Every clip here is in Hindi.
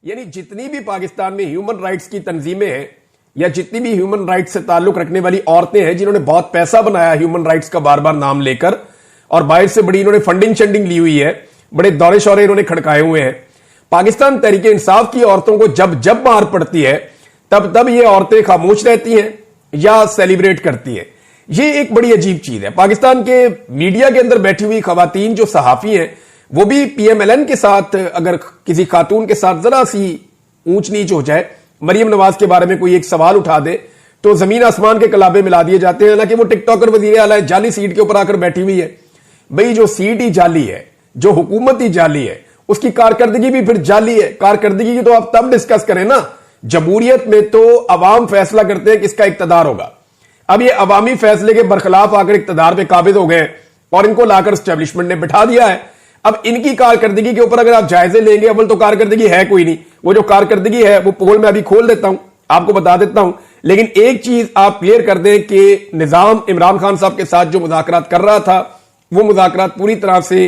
यानी जितनी भी पाकिस्तान में ह्यूमन राइट्स की तंजीमें हैं या जितनी भी ह्यूमन राइट्स से ताल्लुक रखने वाली औरतें हैं जिन्होंने बहुत पैसा बनाया ह्यूमन राइट्स का बार बार नाम लेकर और बाहर से बड़ी इन्होंने फंडिंग शंडिंग ली हुई है, बड़े दौरे शौरे इन्होंने खड़काए हुए हैं, पाकिस्तान तहरीक इंसाफ की औरतों को जब जब मार पड़ती है तब तब ये औरतें खामोश रहती हैं या सेलिब्रेट करती हैं। ये एक बड़ी अजीब चीज है। पाकिस्तान के मीडिया के अंदर बैठी हुई खवातीन जो सहाफी हैं वो भी पीएमएलएन के साथ अगर किसी खातून के साथ जरा सी ऊंच नीच हो जाए, मरियम नवाज के बारे में कोई एक सवाल उठा दे तो जमीन आसमान के कलाबे मिला दिए जाते हैं। हालांकि वो टिकटॉकर वजीर आला है, जाली सीट के ऊपर आकर बैठी हुई है। भाई जो सीट ही जाली है, जो हुकूमत ही जाली है, उसकी कारकर्दगी भी फिर जाली है। कारकर्दगी की तो आप तब डिस्कस करें ना, जमहूरियत में तो अवाम फैसला करते हैं किसका इक्तदार होगा। अब ये अवामी फैसले के बरखिलाफ आकर इक्तदार पे काबिज हो गए और इनको लाकर स्टैब्लिशमेंट ने बिठा दिया है। अब इनकी कारकर्दगी के ऊपर अगर आप जायजे लेंगे, अव्वल तो कारकर्दगी है कोई नहीं। वो जो कारकर्दगी है वो पोल में अभी खोल देता हूं, आपको बता देता हूं। लेकिन एक चीज आप क्लियर कर दें कि निजाम इमरान खान साहब के साथ जो मुज़ाकरात कर रहा था वो मुज़ाकरात पूरी तरह से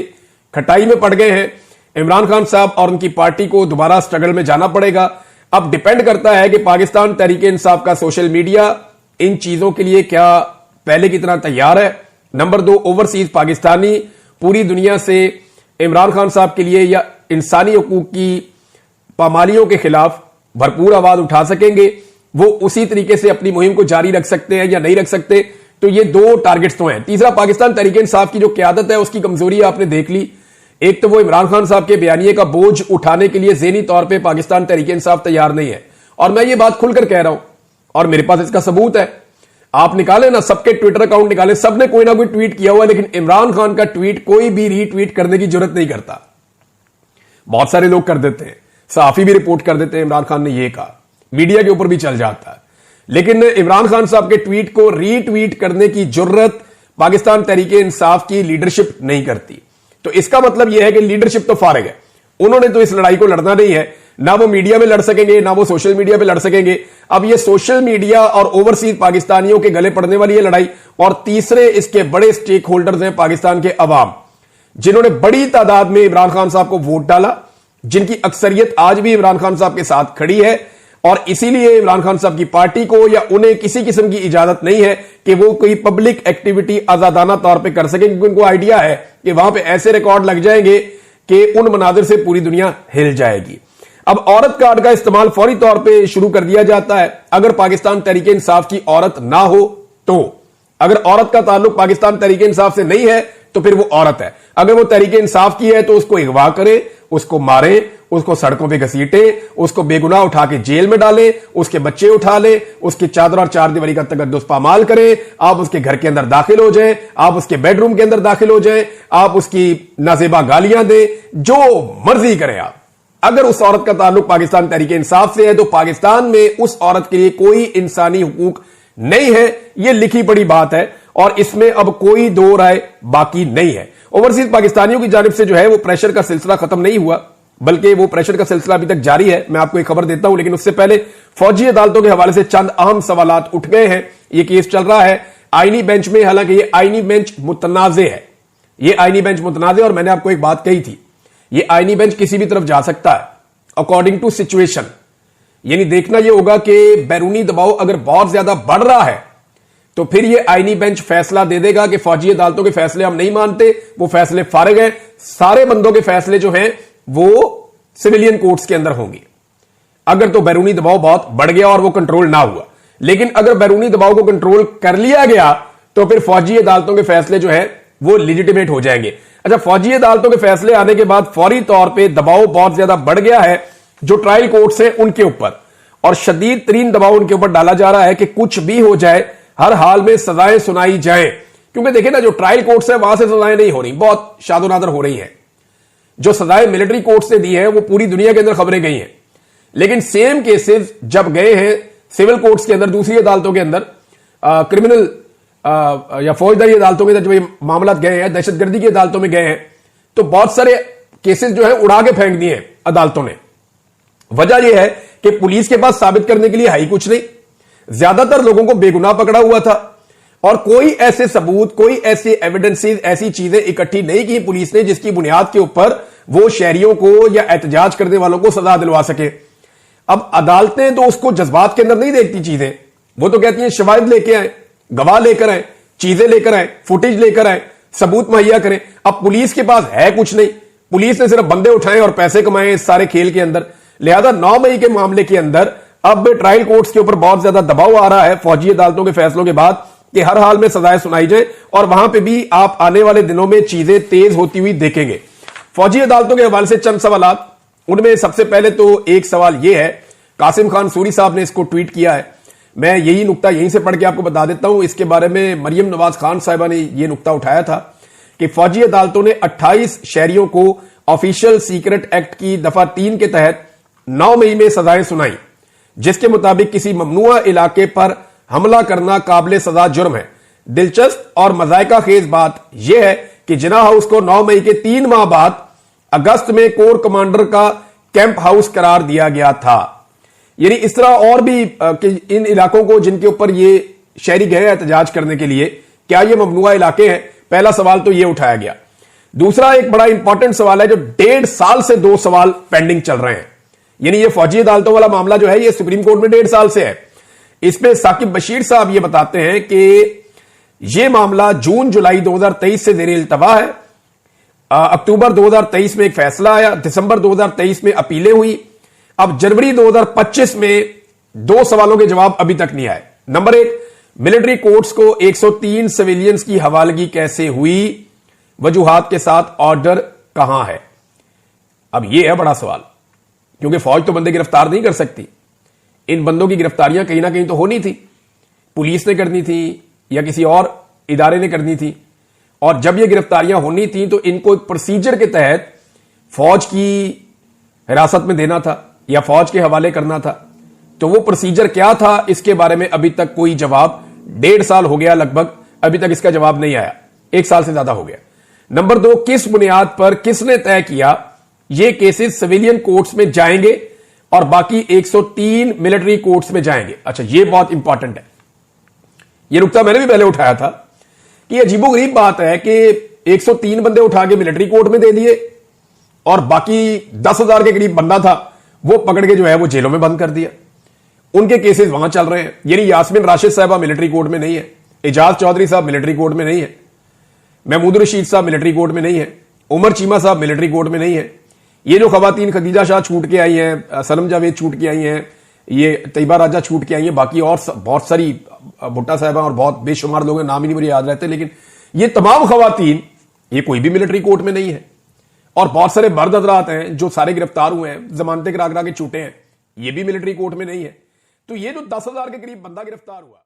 खटाई में पड़ गए हैं। इमरान खान साहब और उनकी पार्टी को दोबारा स्ट्रगल में जाना पड़ेगा। अब डिपेंड करता है कि पाकिस्तान तहरीक इंसाफ का सोशल मीडिया इन चीजों के लिए क्या पहले की तरह तैयार है। नंबर 2, ओवरसीज पाकिस्तानी पूरी दुनिया से इमरान खान साहब के लिए या इंसानी हकूक की पामालियों के खिलाफ भरपूर आवाज उठा सकेंगे, वो उसी तरीके से अपनी मुहिम को जारी रख सकते हैं या नहीं रख सकते। तो ये दो टारगेट्स तो हैं। तीसरा, पाकिस्तान तहरीक इंसाफ की जो क्यादत है उसकी कमजोरी आपने देख ली। एक तो वो इमरान खान साहब के बयानिए का बोझ उठाने के लिए ज़हनी तौर पे पाकिस्तान तहरीक इंसाफ तैयार नहीं है। और मैं ये बात खुलकर कह रहा हूं और मेरे पास इसका सबूत है। आप निकालें ना, सबके ट्विटर अकाउंट निकालें, सबने कोई ना कोई ट्वीट किया हुआ है, लेकिन इमरान खान का ट्वीट कोई भी रीट्वीट करने की जरूरत नहीं करता। बहुत सारे लोग कर देते हैं, सहाफी भी रिपोर्ट कर देते हैं इमरान खान ने ये कहा, मीडिया के ऊपर भी चल जाता है। लेकिन इमरान खान साहब के ट्वीट को रीट्वीट करने की जरूरत पाकिस्तान तहरीक इंसाफ की लीडरशिप नहीं करती। तो इसका मतलब यह है कि लीडरशिप तो फारिग है, उन्होंने तो इस लड़ाई को लड़ना नहीं है। ना वो मीडिया में लड़ सकेंगे, ना वो सोशल मीडिया पे लड़ सकेंगे। अब ये सोशल मीडिया और ओवरसीज पाकिस्तानियों के गले पड़ने वाली है लड़ाई। और तीसरे इसके बड़े स्टेक होल्डर्स हैं पाकिस्तान के अवाम, जिन्होंने बड़ी तादाद में इमरान खान साहब को वोट डाला, जिनकी अक्सरियत आज भी इमरान खान साहब के साथ खड़ी है। और इसीलिए इमरान खान साहब की पार्टी को या उन्हें किसी किस्म की इजाजत नहीं है कि वो कोई पब्लिक एक्टिविटी आजादाना तौर पर कर सके, क्योंकि उनको आइडिया है कि वहां पर ऐसे रिकॉर्ड लग जाएंगे कि उन मनाजिर से पूरी दुनिया हिल जाएगी। अब औरत कार्ड का इस्तेमाल फौरी तौर पे शुरू कर दिया जाता है। अगर पाकिस्तान तहरीक इंसाफ की औरत ना हो तो, अगर औरत का ताल्लुक पाकिस्तान तहरीक इंसाफ से नहीं है तो फिर वो औरत है। अगर वो तहरीक इंसाफ की है तो उसको अगवा करे, उसको मारे, उसको सड़कों पे घसीटे, उसको बेगुनाह उठा के जेल में डाले, उसके बच्चे उठा ले, उसकी चादर और चार दीवारी का तकद्दुस पामाल करें, आप उसके घर के अंदर दाखिल हो जाएं, आप उसके बेडरूम के अंदर दाखिल हो जाएं, आप उसकी नाजेबा गालियां दें, जो मर्जी करें आप। अगर उस औरत का ताल्लुक पाकिस्तान तहरीक इंसाफ से है तो पाकिस्तान में उस औरत के लिए कोई इंसानी हुकूक नहीं है। यह लिखी पड़ी बात है और इसमें अब कोई दो राय बाकी नहीं है। ओवरसीज पाकिस्तानियों की जानिब से जो है वो प्रेशर का सिलसिला खत्म नहीं हुआ, बल्कि वो प्रेशर का सिलसिला अभी तक जारी है। मैं आपको एक खबर देता हूं, लेकिन उससे पहले फौजी अदालतों के हवाले से चंद अहम सवालात उठ गए हैं। यह केस चल रहा है आईनी बेंच में, हालांकि यह आईनी बेंच मुतनाज़े है। यह आईनी बेंच मुतनाज़े, और मैंने आपको एक बात कही थी, ये आईनी बेंच किसी भी तरफ जा सकता है अकॉर्डिंग टू सिचुएशन। यानी देखना यह होगा कि बैरूनी दबाव अगर बहुत ज्यादा बढ़ रहा है तो फिर ये आईनी बेंच फैसला दे देगा कि फौजी अदालतों के फैसले हम नहीं मानते, वो फैसले फारिग हैं। सारे बंदों के फैसले जो हैं वो सिविलियन कोर्ट्स के अंदर होंगे, अगर तो बैरूनी दबाव बहुत बढ़ गया और वो कंट्रोल ना हुआ। लेकिन अगर बैरूनी दबाव को कंट्रोल कर लिया गया तो फिर फौजी अदालतों के फैसले जो है वो लिजिटिमेट हो जाएंगे। अच्छा, फौजी अदालतों के फैसले आने के बाद फौरी तौर पे दबाव बहुत ज्यादा बढ़ गया है जो ट्रायल कोर्ट्स हैं उनके ऊपर, और शदीद तरीन दबाव उनके ऊपर डाला जा रहा है कि कुछ भी हो जाए हर हाल में सजाएं सुनाई जाएं। क्योंकि देखिए ना, जो ट्रायल कोर्ट्स है वहां से सजाएं नहीं हो रही, बहुत शादोनादर हो रही हैं। जो सजाएं मिलिट्री कोर्ट से दी है वो पूरी दुनिया के अंदर खबरें गई हैं, लेकिन सेम केसेस जब गए हैं सिविल कोर्ट्स के अंदर, दूसरी अदालतों के अंदर, क्रिमिनल या फौजदारी अदालतों के अंदर जो मामला गए हैं, दहशतगर्दी की अदालतों में गए हैं, तो बहुत सारे केसेस जो है उड़ा के फेंक दिए हैं अदालतों ने। वजह यह है कि पुलिस के पास साबित करने के लिए है ही कुछ नहीं। ज्यादातर लोगों को बेगुनाह पकड़ा हुआ था और कोई ऐसे सबूत, कोई ऐसे एविडेंसेस, ऐसी चीजें इकट्ठी नहीं की पुलिस ने जिसकी बुनियाद के ऊपर वो शहरियों को या एहतजाज करने वालों को सजा दिलवा सके। अब अदालतें तो उसको जज्बात के अंदर नहीं देखती चीजें, वो तो कहती हैं शवाहिद लेके आए, गवाह लेकर आए, चीजें लेकर आए, फुटेज लेकर आए, सबूत मुहैया करें। अब पुलिस के पास है कुछ नहीं, पुलिस ने सिर्फ बंदे उठाए और पैसे कमाए इस सारे खेल के अंदर। लिहाजा 9 मई के मामले के अंदर अब ट्रायल कोर्ट्स के ऊपर बहुत ज्यादा दबाव आ रहा है फौजी अदालतों के फैसलों के बाद कि हर हाल में सजाएं सुनाई जाए, और वहां पे भी आप आने वाले दिनों में चीजें तेज होती हुई देखेंगे। फौजी अदालतों के हवाले से चंद सवाल, उनमें सबसे पहले तो एक सवाल यह है, कासिम खान सूरी साहब ने इसको ट्वीट किया है, मैं यही नुक्ता यहीं से पढ़ के आपको बता देता हूं। इसके बारे में मरियम नवाज खान साहिबा ने यह नुक्ता उठाया था कि फौजी अदालतों ने 28 शहरियों को ऑफिशियल सीक्रेट एक्ट की दफा 3 के तहत 9 मई में सजाएं सुनाई, जिसके मुताबिक किसी ममनुआ इलाके पर हमला करना काबिले सजा जुर्म है। दिलचस्प और मजायका खेज बात यह है कि जिना हाउस को 9 मई के 3 माह बाद अगस्त में कोर कमांडर का कैंप हाउस करार दिया गया था। यानी इस तरह और भी इन इलाकों को जिनके ऊपर ये शहरी गए एहतजाज करने के लिए, क्या ये ममनुआ इलाके हैं? पहला सवाल तो ये उठाया गया। दूसरा एक बड़ा इंपॉर्टेंट सवाल है जो 1.5 साल से 2 सवाल पेंडिंग चल रहे हैं। यानी ये फौजी अदालतों वाला मामला जो है ये सुप्रीम कोर्ट में 1.5 साल से है। इसमें साकिब बशीर साहब ये बताते हैं कि यह मामला जून जुलाई 2023 से ज़ेर इल्तवा है। अक्टूबर 2023 में एक फैसला आया, दिसंबर 2023 में अपीलें हुई, अब जनवरी 2025 में 2 सवालों के जवाब अभी तक नहीं आए। नंबर 1, मिलिट्री कोर्ट्स को 103 सिविलियंस की हवालगी कैसे हुई, वजूहात के साथ ऑर्डर कहां है? अब यह है बड़ा सवाल, क्योंकि फौज तो बंदे गिरफ्तार नहीं कर सकती। इन बंदों की गिरफ्तारियां कहीं ना कहीं तो होनी थी, पुलिस ने करनी थी या किसी और इदारे ने करनी थी, और जब ये गिरफ्तारियां होनी थी तो इनको एक प्रोसीजर के तहत फौज की हिरासत में देना था या फौज के हवाले करना था। तो वो प्रोसीजर क्या था, इसके बारे में अभी तक कोई जवाब, 1.5 साल हो गया लगभग, अभी तक इसका जवाब नहीं आया, 1 साल से ज्यादा हो गया। नंबर 2, किस बुनियाद पर किसने तय किया ये केसेस सिविलियन कोर्ट्स में जाएंगे और बाकी 103 मिलिट्री कोर्ट्स में जाएंगे? अच्छा, ये बहुत इंपॉर्टेंट है। ये नुकता मैंने भी पहले उठाया था कि अजीबोगरीब बात है कि 103 बंदे उठा के मिलिट्री कोर्ट में दे दिए और बाकी 10,000 के करीब बंदा था वो पकड़ के जो है वो जेलों में बंद कर दिया। उनके केसेस वहां चल रहे हैं। यानी यास्मीन राशिद साहबा मिलिट्री कोर्ट में नहीं है, एजाज चौधरी साहब मिलिट्री कोर्ट में नहीं है, महमूद रशीद साहब मिलिट्री कोर्ट में नहीं है, उमर चीमा साहब मिलिट्री कोर्ट में नहीं है। ये जो खवातीन खदीजा शाह छूट के आई हैं, सनम जावेद छूट के आई हैं, ये तैयबा राजा छूट के आई हैं, बाकी और बहुत सारी भुट्टा साहबा और बहुत बेशुमार लोग हैं, नाम ही नहीं मुझे याद रहते, लेकिन ये तमाम खवातीन ये कोई भी मिलिट्री कोर्ट में नहीं है। और बहुत सारे मर्द हजरात हैं जो सारे गिरफ्तार हुए हैं, जमानतें करा करा के छूटे हैं, ये भी मिलिट्री कोर्ट में नहीं है। तो ये जो 10,000 के करीब बंदा गिरफ्तार हुआ।